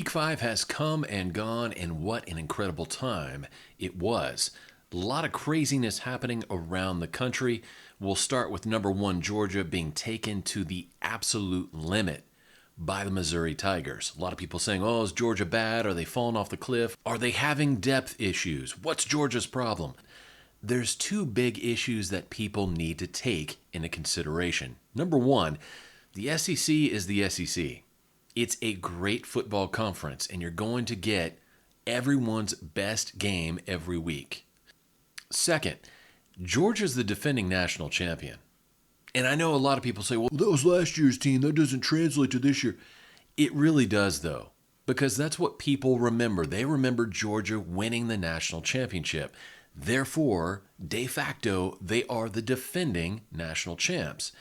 Week 5 has come and gone, and what an incredible time it was. A lot of craziness happening around the country. We'll start with number 1, Georgia being taken to the absolute limit by the Missouri Tigers. A lot of people saying, oh, is Georgia bad? Are they falling off the cliff? Are they having depth issues? What's Georgia's problem? There's two big issues that people need to take into consideration. Number 1, the SEC is the SEC. It's a great football conference, and you're going to get everyone's best game every week. Second, Georgia's the defending national champion. And I know a lot of people say, well, that was last year's team. That doesn't translate to this year. It really does, though, because that's what people remember. They remember Georgia winning the national championship. Therefore, de facto, they are the defending national champs.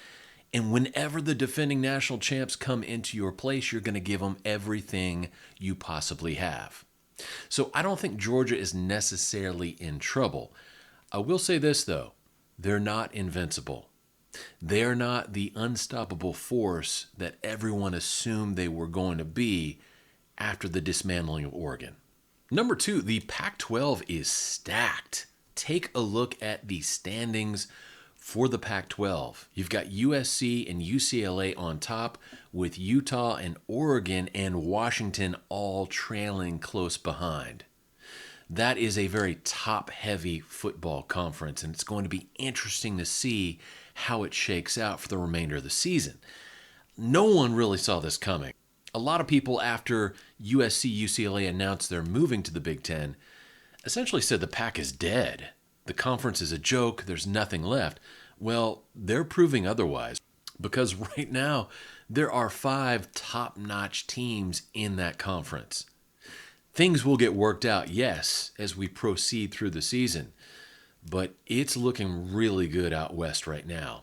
And whenever the defending national champs come into your place, you're going to give them everything you possibly have. So I don't think Georgia is necessarily in trouble. I will say this, though. They're not invincible. They're not the unstoppable force that everyone assumed they were going to be after the dismantling of Oregon. Number 2, the Pac-12 is stacked. Take a look at the standings for the Pac-12. You've got USC and UCLA on top, with Utah and Oregon and Washington all trailing close behind. That is a very top-heavy football conference, and it's going to be interesting to see how it shakes out for the remainder of the season. No one really saw this coming. A lot of people, after USC, UCLA announced they're moving to the Big Ten, essentially said the Pac is dead. The conference is a joke. There's nothing left. Well, they're proving otherwise, because right now there are 5 top-notch teams in that conference. Things will get worked out, yes, as we proceed through the season, but it's looking really good out west right now.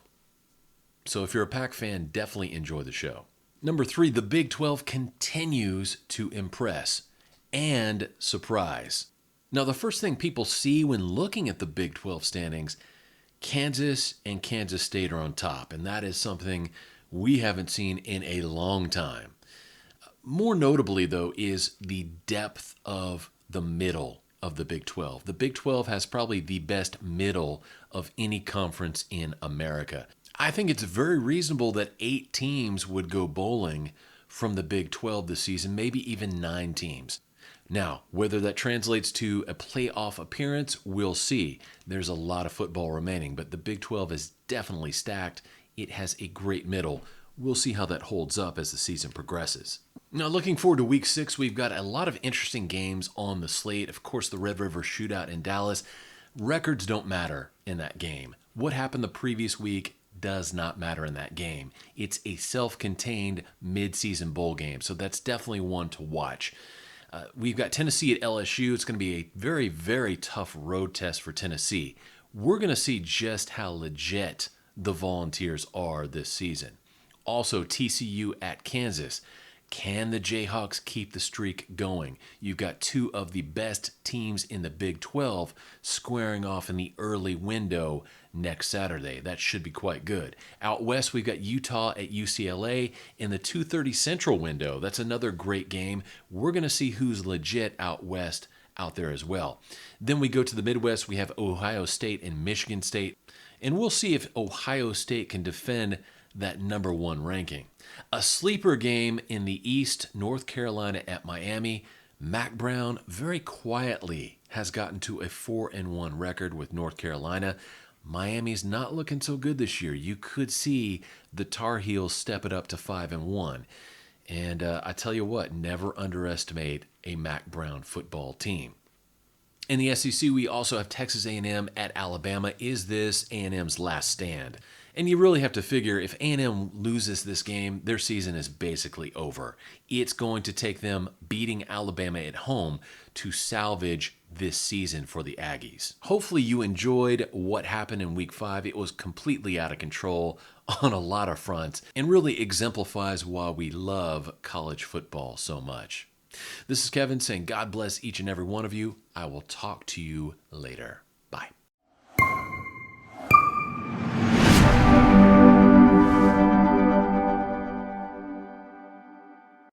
So if you're a Pac fan, definitely enjoy the show. Number 3, the Big 12 continues to impress and surprise. Now, the first thing people see when looking at the Big 12 standings, Kansas and Kansas State are on top, and that is something we haven't seen in a long time. More notably, though, is the depth of the middle of the Big 12. The Big 12 has probably the best middle of any conference in America. I think it's very reasonable that 8 teams would go bowling from the Big 12 this season, maybe even 9 teams. Now, whether that translates to a playoff appearance, we'll see. There's a lot of football remaining, but the Big 12 is definitely stacked. It has a great middle. We'll see how that holds up as the season progresses. Now, looking forward to Week 6, we've got a lot of interesting games on the slate. Of course, the Red River Shootout in Dallas. Records don't matter in that game. What happened the previous week does not matter in that game. It's a self-contained mid-season bowl game, so that's definitely one to watch. We've got Tennessee at LSU. It's going to be a very, very tough road test for Tennessee. We're going to see just how legit the Volunteers are this season. Also, TCU at Kansas. Can the Jayhawks keep the streak going? You've got 2 of the best teams in the Big 12 squaring off in the early window next Saturday. That should be quite good. Out west, we've got Utah at UCLA in the 2:30 Central window. That's another great game. We're going to see who's legit out west out there as well. Then we go to the Midwest. We have Ohio State and Michigan State. And we'll see if Ohio State can defend that number 1 ranking. A sleeper game in the East, North Carolina at Miami. Mac Brown very quietly has gotten to a 4-1 record with North Carolina. Miami's not looking so good this year. You could see the Tar Heels step it up to 5-1. And I tell you what, never underestimate a Mac Brown football team. In the SEC, we also have Texas A&M at Alabama. Is this A&M's last stand? And you really have to figure if A&M loses this game, their season is basically over. It's going to take them beating Alabama at home to salvage this season for the Aggies. Hopefully you enjoyed what happened in Week 5. It was completely out of control on a lot of fronts and really exemplifies why we love college football so much. This is Kevin saying God bless each and every one of you. I will talk to you later. Bye.